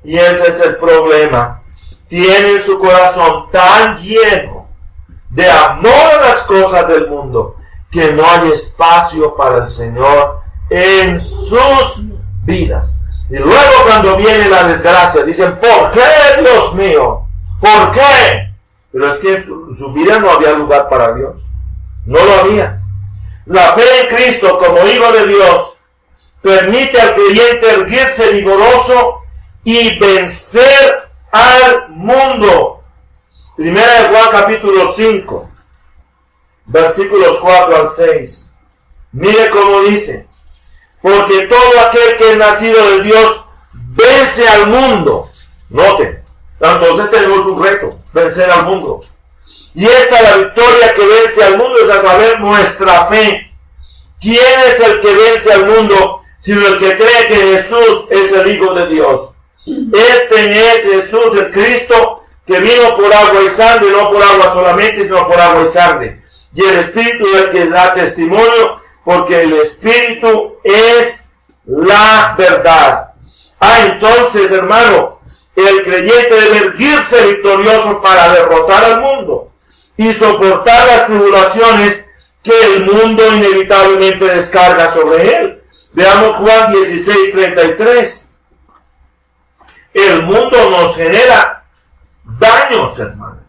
Y ese es el problema. Tienen su corazón tan lleno de amor a las cosas del mundo que no hay espacio para el Señor en sus vidas. Y luego, cuando viene la desgracia, dicen: ¿por qué, Dios mío? ¿Por qué? Pero es que en su vida no había lugar para Dios. No lo había. La fe en Cristo como Hijo de Dios permite al creyente erguirse vigoroso y vencer al mundo. Primera de Juan capítulo 5, versículos 4 al 6. Mire cómo dice: porque todo aquel que es nacido de Dios vence al mundo. Note, entonces tenemos un reto: vencer al mundo. Y esta es la victoria que vence al mundo, es a saber, nuestra fe. ¿Quién es el que vence al mundo sino el que cree que Jesús es el Hijo de Dios? Este es Jesús el Cristo, que vino por agua y sangre, no por agua solamente, sino por agua y sangre. Y el Espíritu es el que da testimonio, porque el Espíritu es la verdad. Entonces, hermano, el creyente debe erguirse victorioso para derrotar al mundo y soportar las tribulaciones que el mundo inevitablemente descarga sobre él. Veamos Juan 16:33. El mundo nos genera daños, hermano.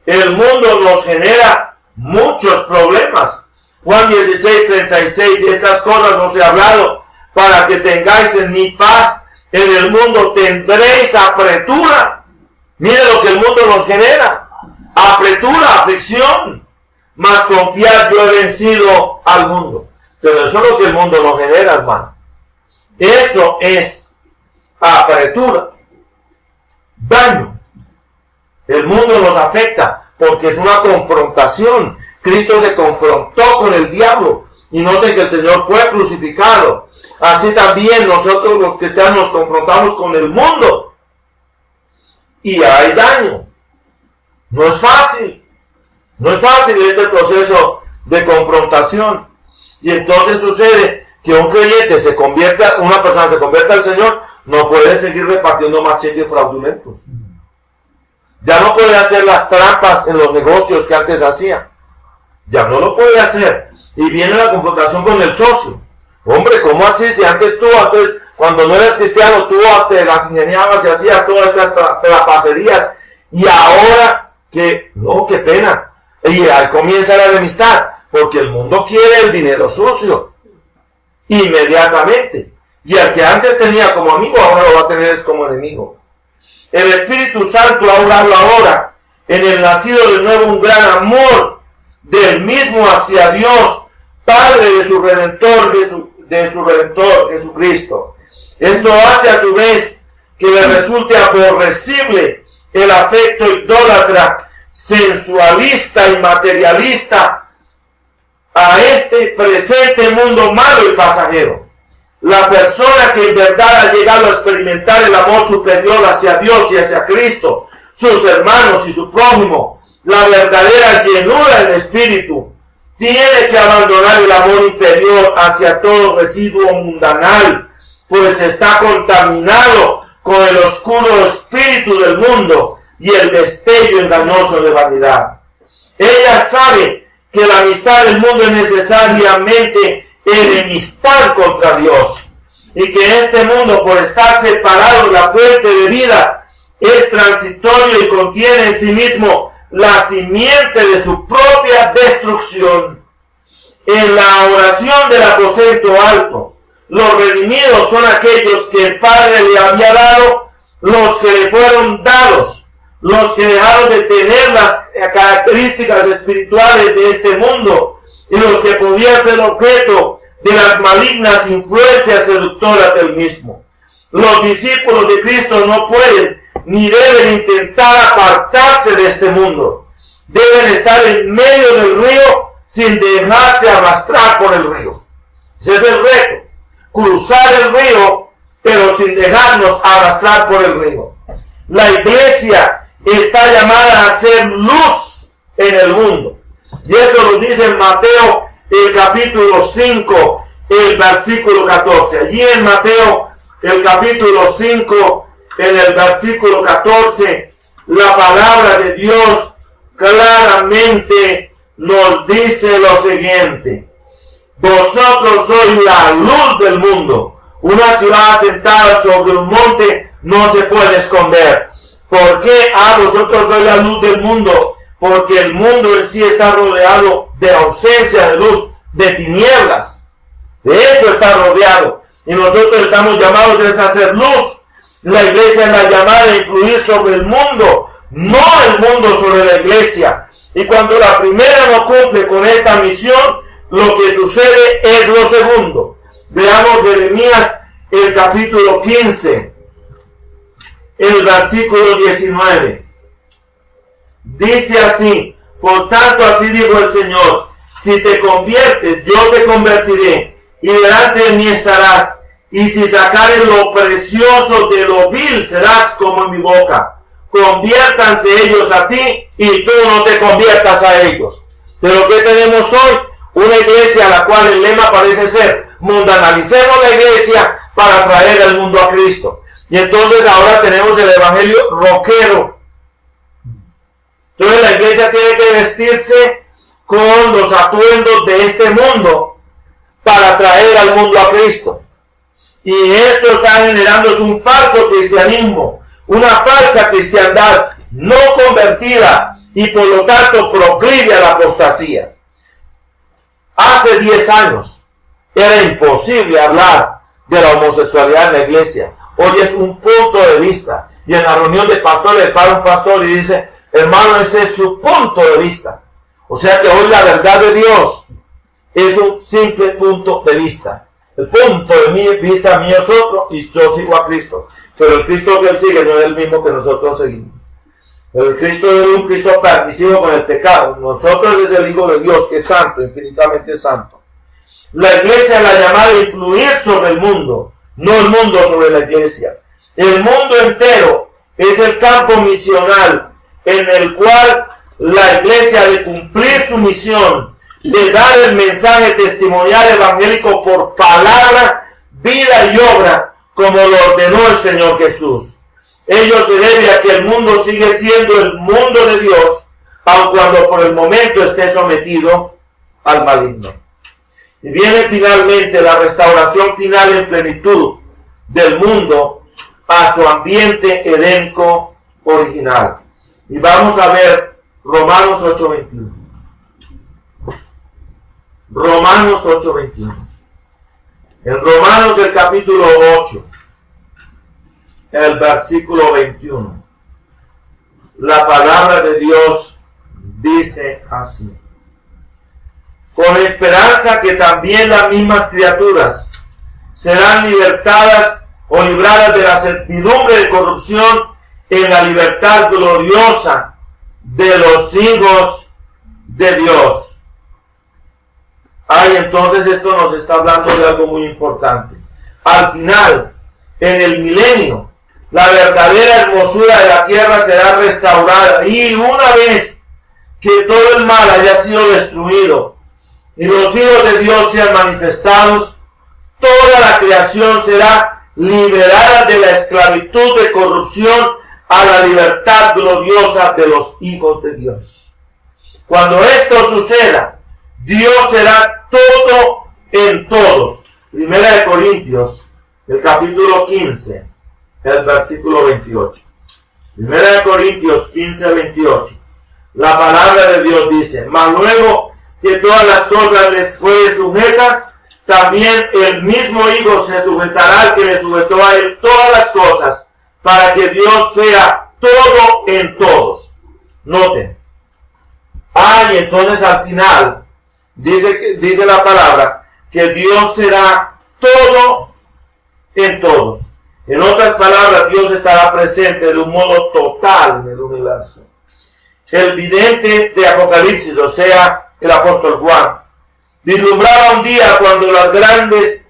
El mundo nos genera muchos problemas. Juan 16:36. Estas cosas os he hablado para que tengáis en mi paz. En el mundo tendréis apretura. Mire lo que el mundo nos genera: apretura, aflicción. Mas confiad, yo he vencido al mundo. Pero eso es lo que el mundo nos genera, hermano. Eso es apretura, daño. El mundo nos afecta porque es una confrontación. Cristo se confrontó con el diablo. Y noten que el Señor fue crucificado. Así también nosotros los cristianos nos confrontamos con el mundo. Y hay daño. No es fácil. No es fácil este proceso de confrontación. Y entonces sucede que un creyente una persona se convierte al Señor no puede seguir repartiendo más cheques fraudulentos. Ya no puede hacer las trampas en los negocios que antes hacía. Ya no lo puede hacer. Y viene la confrontación con el socio. Hombre, ¿cómo así? Si antes cuando no eras cristiano, tú te las ingeniabas y hacías todas esas trapacerías. Y ahora que, no, qué pena. Y ahí comienza la enemistad. Porque el mundo quiere el dinero sucio. Inmediatamente. Y al que antes tenía como amigo, ahora lo va a tener como enemigo. El Espíritu Santo ha obrado ahora en el nacido de nuevo un gran amor del mismo hacia Dios, Padre de su Redentor Jesucristo. Esto hace a su vez que le resulte aborrecible el afecto idólatra, sensualista y materialista a este presente mundo malo y pasajero. La persona que en verdad ha llegado a experimentar el amor superior hacia Dios y hacia Cristo, sus hermanos y su prójimo, la verdadera llenura del Espíritu, tiene que abandonar el amor inferior hacia todo residuo mundanal, pues está contaminado con el oscuro espíritu del mundo y el destello engañoso de vanidad. Ella sabe que la amistad del mundo es necesariamente enemistad contra Dios, y que este mundo, por estar separado de la fuente de vida, es transitorio y contiene en sí mismo la simiente de su propia destrucción. En la oración del aposento alto, los redimidos son aquellos que el Padre le había dado, los que le fueron dados, los que dejaron de tener las características espirituales de este mundo y los que podían ser objeto de las malignas influencias seductoras del mismo. Los discípulos de Cristo no pueden ni deben intentar apartarse de este mundo. Deben estar en medio del río sin dejarse arrastrar por el río. Ese es el reto. Cruzar el río, pero sin dejarnos arrastrar por el río. La iglesia está llamada a ser luz en el mundo. Y eso lo dice en Mateo, el capítulo 5, el versículo 14. Allí en Mateo, el capítulo 5, en el versículo 14, la palabra de Dios claramente nos dice lo siguiente: vosotros sois la luz del mundo. Una ciudad asentada sobre un monte no se puede esconder. ¿Por qué? Vosotros sois la luz del mundo. Porque el mundo en sí está rodeado de ausencia de luz, de tinieblas. De eso está rodeado. Y nosotros estamos llamados a hacer luz. La iglesia es la llamada a influir sobre el mundo, no el mundo sobre la iglesia. Y cuando la primera no cumple con esta misión, lo que sucede es lo segundo. Veamos Jeremías, el capítulo 15, el versículo 19. Dice así: por tanto así dijo el Señor, si te conviertes, yo te convertiré, y delante de mí estarás, y si sacares lo precioso de lo vil, serás como en mi boca. Conviértanse ellos a ti, y tú no te conviertas a ellos. Pero ¿qué tenemos hoy? Una iglesia a la cual el lema parece ser: mundanalicemos la iglesia para traer al mundo a Cristo. Y entonces ahora tenemos el evangelio rockero. Entonces la iglesia tiene que vestirse con los atuendos de este mundo para traer al mundo a Cristo. Y esto está generando un falso cristianismo, una falsa cristiandad no convertida y por lo tanto proclive a la apostasía. Hace 10 años era imposible hablar de la homosexualidad en la iglesia. Hoy es un punto de vista. Y en la reunión de pastores para un pastor y dice: hermano, ese es su punto de vista. O sea que hoy la verdad de Dios es un simple punto de vista. El punto de vista mío es otro y yo sigo a Cristo. Pero el Cristo que él sigue no es el mismo que nosotros seguimos. El Cristo es un Cristo permisivo con el pecado. Nosotros es el Hijo de Dios, que es santo, infinitamente santo. La iglesia es la llamada a influir sobre el mundo, no el mundo sobre la iglesia. El mundo entero es el campo misional en el cual la iglesia ha de cumplir su misión de dar el mensaje testimonial evangélico por palabra, vida y obra, como lo ordenó el Señor Jesús. Ello se debe a que el mundo sigue siendo el mundo de Dios, aun cuando por el momento esté sometido al maligno. Y viene finalmente la restauración final en plenitud del mundo a su ambiente edénico original. Y vamos a ver Romanos 8:21. Romanos 8:21. En Romanos el capítulo 8, el versículo 21, la palabra de Dios dice así: con esperanza que también las mismas criaturas serán libertadas o libradas de la servidumbre de corrupción en la libertad gloriosa de los hijos de Dios. Entonces esto nos está hablando de algo muy importante. Al final, en el milenio, la verdadera hermosura de la tierra será restaurada, y una vez que todo el mal haya sido destruido y los hijos de Dios sean manifestados, toda la creación será liberada de la esclavitud de corrupción a la libertad gloriosa de los hijos de Dios. Cuando esto suceda, Dios será todo en todos. Primera de Corintios, el capítulo 15, el versículo 28. Primera de Corintios 15, 28. La palabra de Dios dice: mas luego que todas las cosas les fueren sujetas, también el mismo Hijo se sujetará al que le sujetó a él todas las cosas, para que Dios sea todo en todos. Noten. Y entonces al final dice la palabra que Dios será todo en todos. En otras palabras, Dios estará presente de un modo total en el universo. El vidente de Apocalipsis, o sea, el apóstol Juan, vislumbraba un día cuando las grandes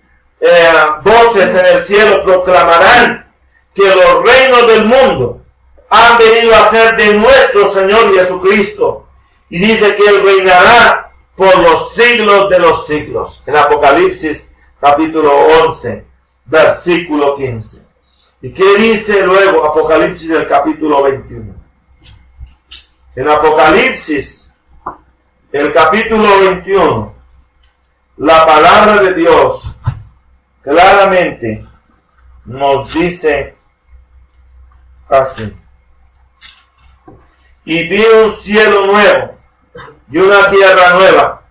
voces en el cielo proclamarán que los reinos del mundo han venido a ser de nuestro Señor Jesucristo, y dice que Él reinará por los siglos de los siglos. En Apocalipsis capítulo 11, versículo 15. ¿Y qué dice luego Apocalipsis del capítulo 21? En Apocalipsis, el capítulo 21, la palabra de Dios claramente nos dice así: y vi un cielo nuevo y una tierra nueva,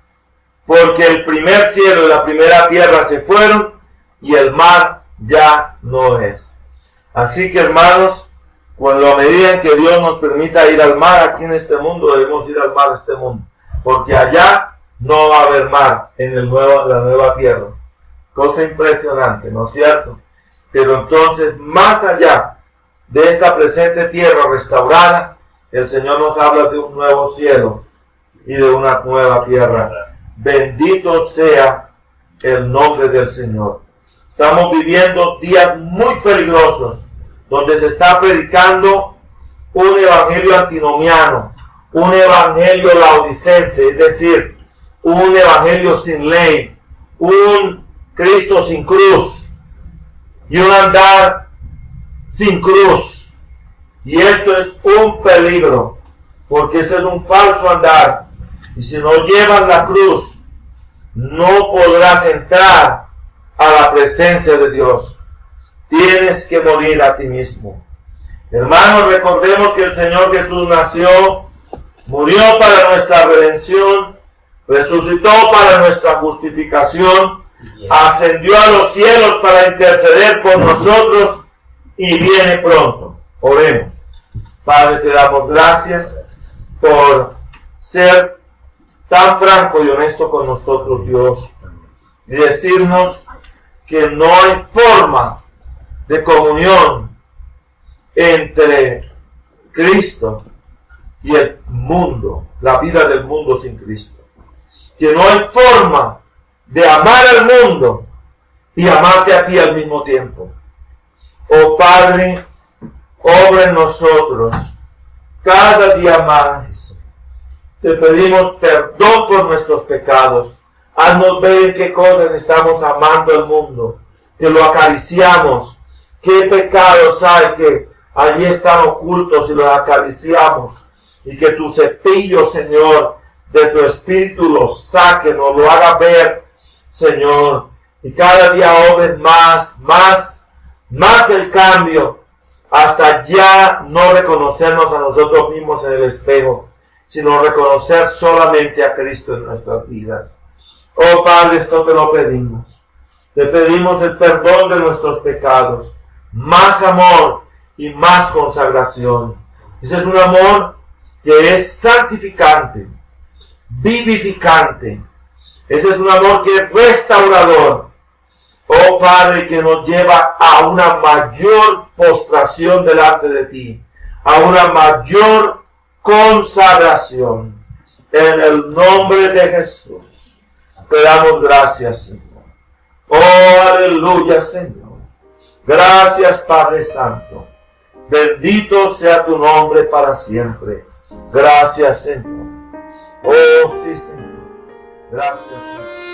porque el primer cielo y la primera tierra se fueron y el mar ya no es. Así que, hermanos, cuando a medida en que Dios nos permita ir al mar aquí en este mundo, debemos ir al mar de este mundo, porque allá no va a haber mar en la nueva tierra. Cosa impresionante, ¿no es cierto? Pero entonces, más allá de esta presente tierra restaurada, el Señor nos habla de un nuevo cielo y de una nueva tierra. Bendito sea el nombre del Señor. Estamos viviendo días muy peligrosos, donde se está predicando un evangelio antinomiano, un evangelio laodicense, es decir, un evangelio sin ley, un Cristo sin cruz y un andar sin cruz. Y esto es un peligro, porque esto es un falso andar, y si no llevas la cruz, no podrás entrar a la presencia de Dios. Tienes que morir a ti mismo. Hermanos, recordemos que el Señor Jesús nació, murió para nuestra redención, resucitó para nuestra justificación, ascendió a los cielos para interceder por nosotros y viene pronto. Oremos. Padre, te damos gracias por ser tan franco y honesto con nosotros, Dios, y decirnos que no hay forma de comunión entre Cristo y el mundo, la vida del mundo sin Cristo. Que no hay forma de amar al mundo y amarte a ti al mismo tiempo. Oh Padre, obra en nosotros cada día más. Te pedimos perdón por nuestros pecados. Haznos ver en qué cosas estamos amando al mundo, que lo acariciamos, qué pecados hay que allí están ocultos y los acariciamos. Y que tu cepillo, Señor, de tu espíritu los saque, nos lo haga ver, Señor. Y cada día obres más el cambio, hasta ya no reconocernos a nosotros mismos en el espejo, sino reconocer solamente a Cristo en nuestras vidas. Oh Padre, esto te lo pedimos. Te pedimos el perdón de nuestros pecados, más amor y más consagración. Ese es un amor que es santificante, vivificante. Ese es un amor que es restaurador. Oh Padre, que nos lleva a una mayor postración delante de ti, a una mayor consagración. En el nombre de Jesús, te damos gracias, Señor. Oh, aleluya, Señor. Gracias, Padre Santo. Bendito sea tu nombre para siempre. Gracias, Señor. Oh, sí, Señor. Gracias, Señor.